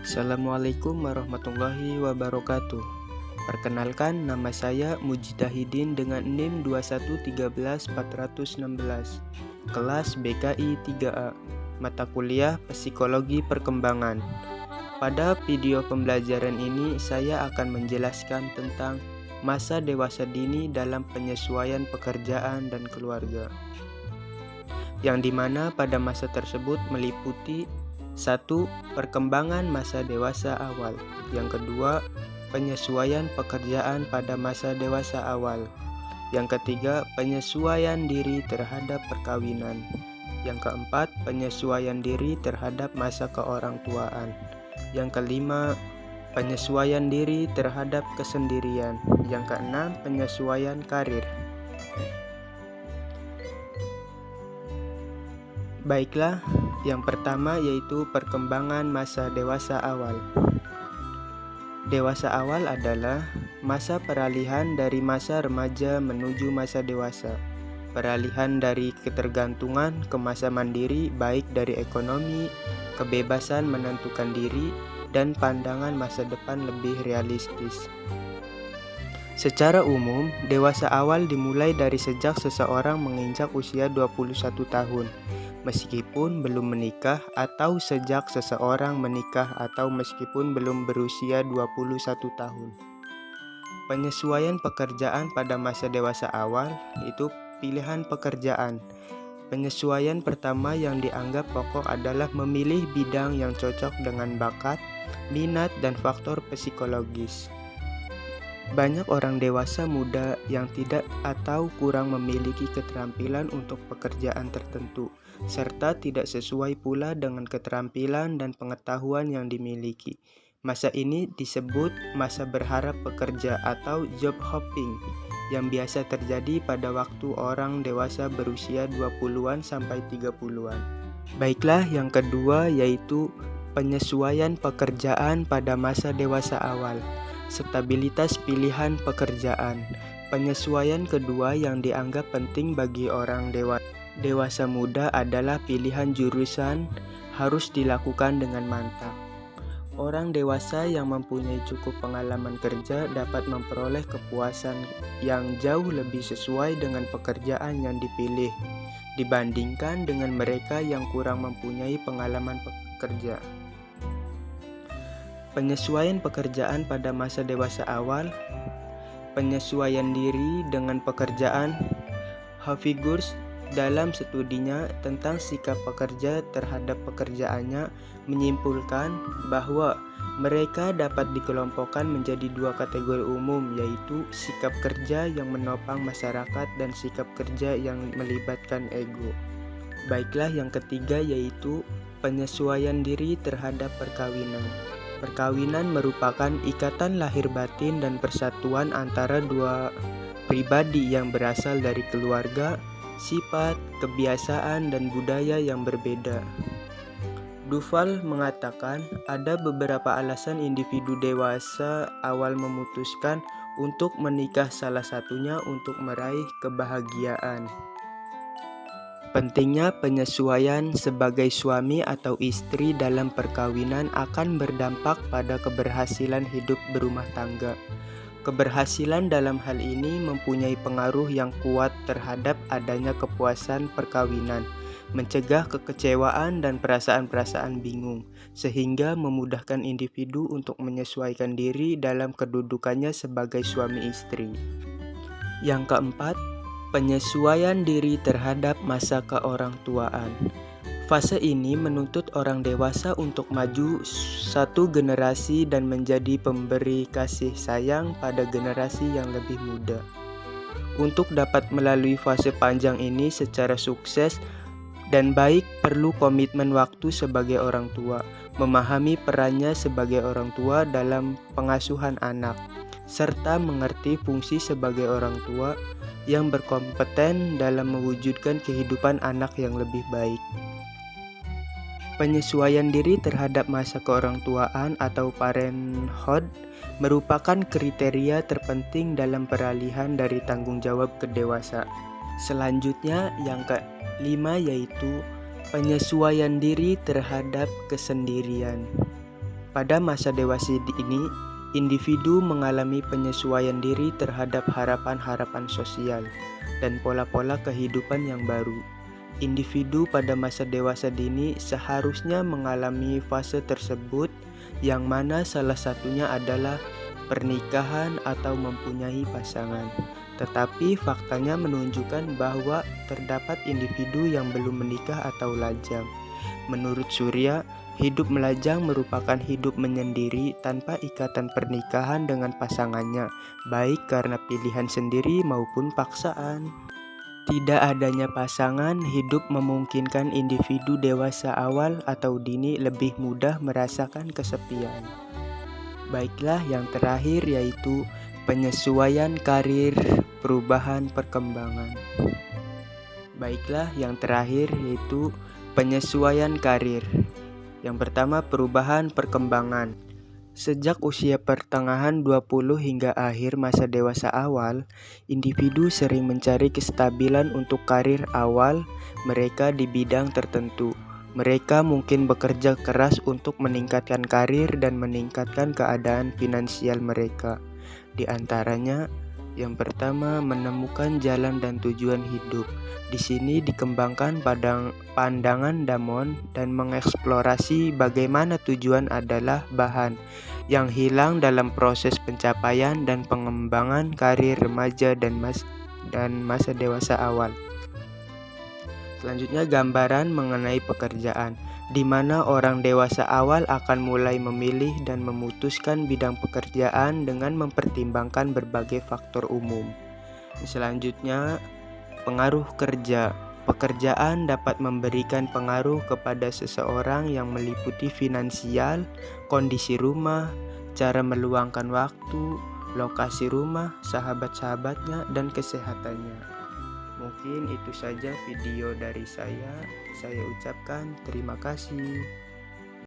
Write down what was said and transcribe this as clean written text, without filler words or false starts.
Assalamualaikum warahmatullahi wabarakatuh. Perkenalkan, nama saya Mujtahidin dengan NIM 2113416, kelas BKI 3A, mata kuliah Psikologi Perkembangan. Pada video pembelajaran ini, saya akan menjelaskan tentang masa dewasa dini dalam penyesuaian pekerjaan dan keluarga, yang dimana pada masa tersebut meliputi 1. Perkembangan masa dewasa awal. Yang kedua, penyesuaian pekerjaan pada masa dewasa awal. Yang ketiga, penyesuaian diri terhadap perkawinan. Yang keempat, penyesuaian diri terhadap masa keorangtuaan. Yang kelima, penyesuaian diri terhadap kesendirian. Yang keenam, penyesuaian karir. Baiklah, yang pertama yaitu perkembangan masa dewasa awal. Dewasa awal adalah masa peralihan dari masa remaja menuju masa dewasa. Peralihan dari ketergantungan ke masa mandiri, baik dari ekonomi, kebebasan menentukan diri, dan pandangan masa depan lebih realistis. Secara umum, dewasa awal dimulai dari sejak seseorang menginjak usia 21 tahun. Meskipun belum menikah, atau sejak seseorang menikah, atau meskipun belum berusia 21 tahun. Penyesuaian pekerjaan pada masa dewasa awal itu pilihan pekerjaan. Penyesuaian pertama yang dianggap pokok adalah memilih bidang yang cocok dengan bakat, minat, dan faktor psikologis. Banyak orang dewasa muda yang tidak atau kurang memiliki keterampilan untuk pekerjaan tertentu, serta tidak sesuai pula dengan keterampilan dan pengetahuan yang dimiliki. Masa ini disebut masa berharap bekerja atau job hopping, yang biasa terjadi pada waktu orang dewasa berusia 20-an sampai 30-an. Baiklah, yang kedua yaitu penyesuaian pekerjaan pada masa dewasa awal. Stabilitas pilihan pekerjaan. Penyesuaian kedua yang dianggap penting bagi orang dewasa muda adalah pilihan jurusan harus dilakukan dengan mantap. Orang dewasa yang mempunyai cukup pengalaman kerja dapat memperoleh kepuasan yang jauh lebih sesuai dengan pekerjaan yang dipilih dibandingkan dengan mereka yang kurang mempunyai pengalaman pekerja. Penyesuaian pekerjaan pada masa dewasa awal. Penyesuaian diri dengan pekerjaan. Hafigur dalam studinya tentang sikap pekerja terhadap pekerjaannya menyimpulkan bahwa mereka dapat dikelompokkan menjadi dua kategori umum, yaitu sikap kerja yang menopang masyarakat dan sikap kerja yang melibatkan ego. Baiklah, yang ketiga yaitu penyesuaian diri terhadap perkawinan. Perkawinan merupakan ikatan lahir batin dan persatuan antara dua pribadi yang berasal dari keluarga, sifat, kebiasaan, dan budaya yang berbeda. Duval mengatakan ada beberapa alasan individu dewasa awal memutuskan untuk menikah, salah satunya untuk meraih kebahagiaan. Pentingnya penyesuaian sebagai suami atau istri dalam perkawinan akan berdampak pada keberhasilan hidup berumah tangga. Keberhasilan dalam hal ini mempunyai pengaruh yang kuat terhadap adanya kepuasan perkawinan, mencegah kekecewaan dan perasaan-perasaan bingung, sehingga memudahkan individu untuk menyesuaikan diri dalam kedudukannya sebagai suami istri. Yang keempat, penyesuaian diri terhadap masa keorangtuaan. Fase ini menuntut orang dewasa untuk maju satu generasi dan menjadi pemberi kasih sayang pada generasi yang lebih muda. Untuk dapat melalui fase panjang ini secara sukses dan baik, perlu komitmen waktu sebagai orang tua, memahami perannya sebagai orang tua dalam pengasuhan anak, serta mengerti fungsi sebagai orang tua yang berkompeten dalam mewujudkan kehidupan anak yang lebih baik. Penyesuaian diri terhadap masa keorangtuaan atau parenthood merupakan kriteria terpenting dalam peralihan dari tanggung jawab ke dewasa. Selanjutnya, yang kelima yaitu penyesuaian diri terhadap kesendirian. Pada masa dewasa ini, individu mengalami penyesuaian diri terhadap harapan-harapan sosial dan pola-pola kehidupan yang baru. Individu pada masa dewasa dini seharusnya mengalami fase tersebut, yang mana salah satunya adalah pernikahan atau mempunyai pasangan. Tetapi faktanya menunjukkan bahwa terdapat individu yang belum menikah atau lajang. Menurut Surya, hidup melajang merupakan hidup menyendiri tanpa ikatan pernikahan dengan pasangannya, baik karena pilihan sendiri maupun paksaan. Tidak adanya pasangan hidup memungkinkan individu dewasa awal atau dini lebih mudah merasakan kesepian. Baiklah, yang terakhir yaitu penyesuaian karir, perubahan perkembangan. Baiklah, yang terakhir yaitu penyesuaian karir. Yang pertama, perubahan perkembangan. Sejak usia pertengahan 20 hingga akhir masa dewasa awal, individu sering mencari kestabilan untuk karir awal mereka di bidang tertentu. Mereka mungkin bekerja keras untuk meningkatkan karir dan meningkatkan keadaan finansial mereka. Di antaranya, yang pertama, menemukan jalan dan tujuan hidup. Di sini dikembangkan pandangan Damon dan mengeksplorasi bagaimana tujuan adalah bahan yang hilang dalam proses pencapaian dan pengembangan karir remaja dan masa dewasa awal. Selanjutnya, gambaran mengenai pekerjaan, di mana orang dewasa awal akan mulai memilih dan memutuskan bidang pekerjaan dengan mempertimbangkan berbagai faktor umum. Selanjutnya, pengaruh kerja. Pekerjaan dapat memberikan pengaruh kepada seseorang yang meliputi finansial, kondisi rumah, cara meluangkan waktu, lokasi rumah, sahabat-sahabatnya, dan kesehatannya. Mungkin itu saja video dari saya. Saya ucapkan terima kasih.